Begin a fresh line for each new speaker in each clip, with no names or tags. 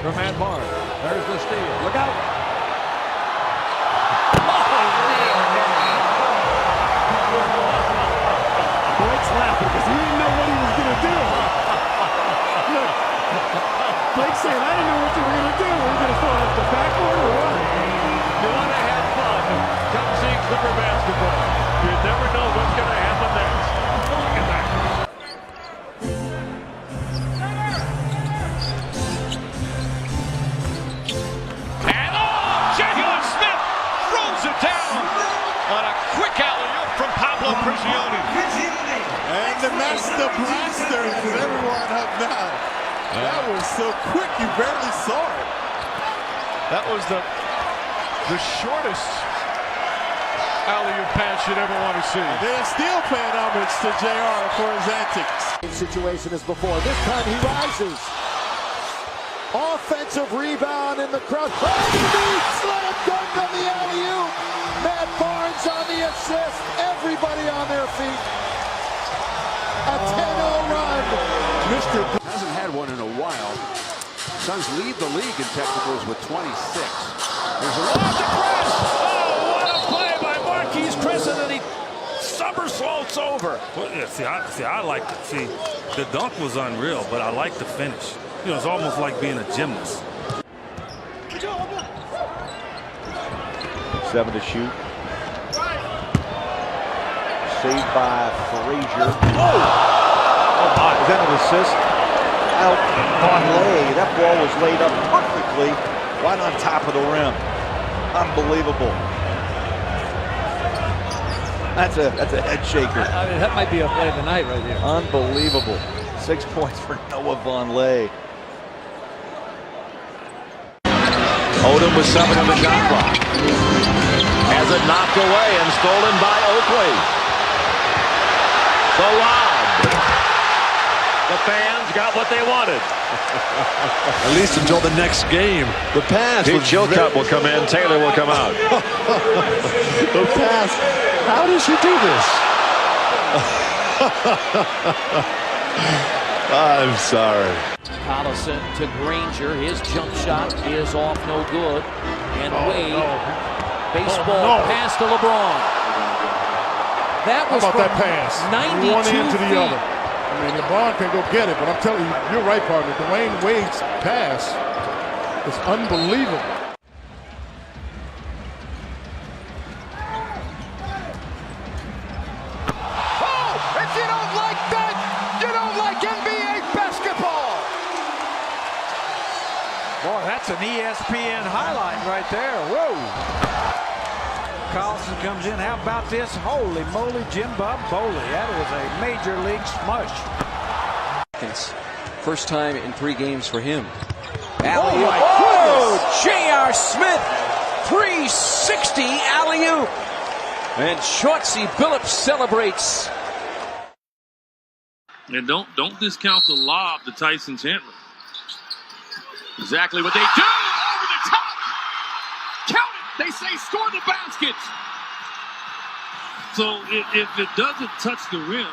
from Matt Barnes. There's the steal. Look out.
Blake's laughing because he didn't know what he was going to do. Look, Blake's saying, I didn't know what you were going to do. Were you going to throw it up the backboard or what?
You want to have fun. Come see Clipper basketball. You never know what's going to happen next. Look at that. And J.R. Smith throws it down on a quick alley-oop from Pablo Prigioni.
And the master blaster is everyone up now. That was so quick, you barely saw it.
That was the shortest alley-oop pass you'd ever want to see.
They're still paying homage to JR for his antics.
Situation as before. This time he rises. Offensive rebound in the crowd. Slam dunk on the alley-oop. Matt Barnes on the assist. Everybody on their feet. A 10-0 run.
Mr.
Hasn't had one in a while. Suns lead the league in technicals with 26. There's a
Off to Chris! Oh, what a play by Marquise Chris, and then he somersaults over.
Well, yeah, I like it. See, the dunk was unreal, but I like the finish. You know, it's almost like being a gymnast.
7 to shoot. Saved by Frazier. Oh! Oh my, is that an assist? Out on lay. That ball was laid up perfectly right on top of the rim. Unbelievable. That's a head shaker.
I mean, that might be a play of the night right here.
Unbelievable. 6 points for Noah Vonleh.
Odom with 7 on the shot clock. Has it knocked away and stolen by Oakley. The lob. The fans got what they wanted.
At least until the next game. The pass.
Chilcutt will come in. Taylor will come out.
The pass. How does he do this? I'm sorry.
Collison to Granger. His jump shot is off, no good. And Wade, baseball pass to LeBron. That was
How about that pass?
92
one end to the
feet.
other. I mean, LeBron can go get it, but I'm telling you, you're right, partner. Dwayne Wade's pass is unbelievable.
If you don't like that, you don't like NBA basketball. Boy, that's an ESPN highlight right there. Whoa. Collison comes in. How about this? Holy moly, Jim Bob Boley. That was a major league smush.
First time in 3 games for him.
Oh,
J.R. Smith, 360 alley-oop. And Shortsy Billups celebrates.
And don't discount the lob to Tyson Chandler. Exactly what they do. Over the top. Count it. They say score the basket. So if it doesn't touch the rim,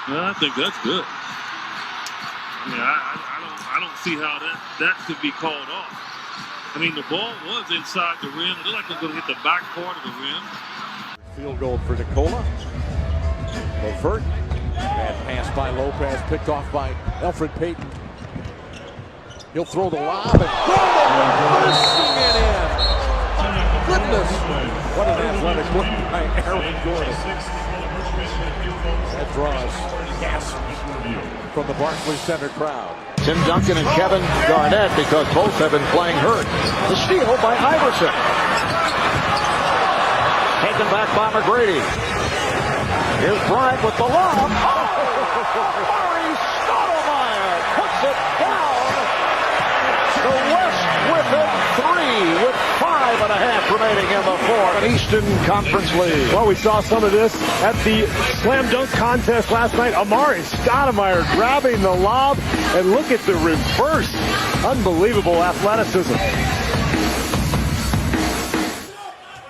well, I think that's good. I mean, I don't see how that could be called off. I mean, the ball was inside the rim. It looked like it was going to hit the back part of the rim.
Field goal for Nicola. Levert. Bad pass by Lopez, picked off by Elfrid Payton. He'll throw the lob and reversing it in. Goodness. What an athletic look by Aaron Gordon. That draws gas from the Barclays Center crowd.
Tim Duncan and Kevin Garnett, because both have been playing hurt. The steal by Iverson. Taken back by McGrady. Here's Bryant with the lob. Murray Stoudemire puts it down. The West with it 3 with 5.5 remaining in the fourth. Eastern Conference League.
Well, we saw some of this at the slam dunk contest last night. Amari Stoudemire grabbing the lob, and look at the reverse. Unbelievable athleticism.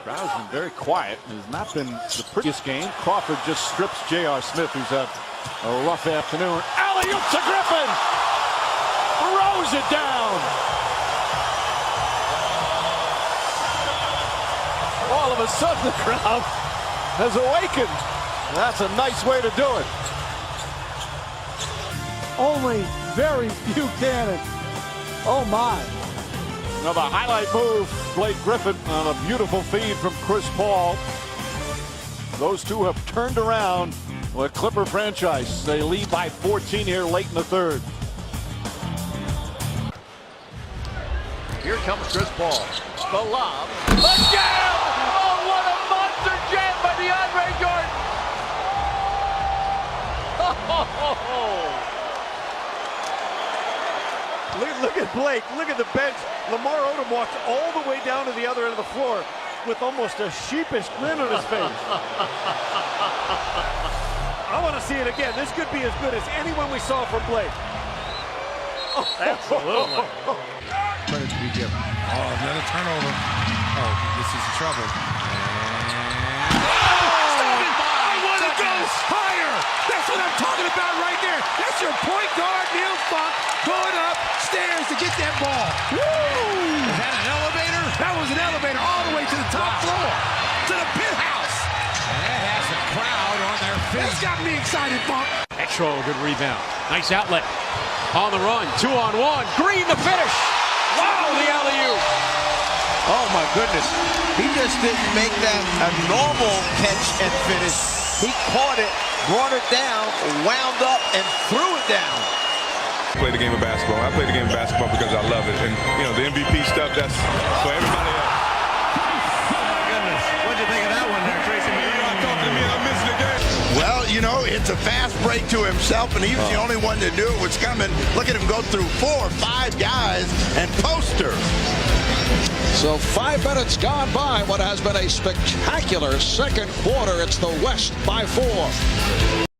Crowd's been very quiet. It has not been the prettiest game. Crawford just strips J.R. Smith, who's had a rough afternoon. Alley-oop to Griffin!
throws it down. All of a sudden, the crowd has awakened. That's a nice way to do it.
Only very few can. Oh my.
Another highlight move, Blake Griffin on a beautiful feed from Chris Paul. Those two have turned around the Clipper franchise. They lead by 14 here late in the third.
Here comes Chris Paul. The lob. The jam! Oh, what a monster jam by DeAndre Jordan!
Look at Blake. Look at the bench. Lamar Odom walks all the way down to the other end of the floor with almost a sheepish grin on his face. I want to see it again. This could be as good as anyone we saw from Blake.
Absolutely. Credit to be given. Oh, another turnover. Oh, this is trouble.
I want to go higher. That's what I'm talking about right there. That's your point guard, Neil Funk, going upstairs to get that ball. Woo!
Is that an elevator?
That was an elevator all the way to the top floor, to the penthouse.
And that has the crowd on their feet.
That's got me excited, Funk.
Petro, good rebound. Nice outlet. On the run, 2-on-1. Green the finish. Wow, the alley-oop.
Oh my goodness. He just didn't make that a normal catch and finish. He caught it, brought it down, wound up, and threw it down.
I play the game of basketball. I play the game of basketball because I love it. And, you know, the MVP stuff, that's for everybody else.
Goodness. What'd you think of that one there, Tracy?
You're not talking to me. I'm missing the game.
Well, you know, it's a fast break to himself, and he was the only one to do it. What's coming. Look at him go through 4 or 5 guys and poster.
So 5 minutes gone by what has been a spectacular second quarter. It's the West by 4.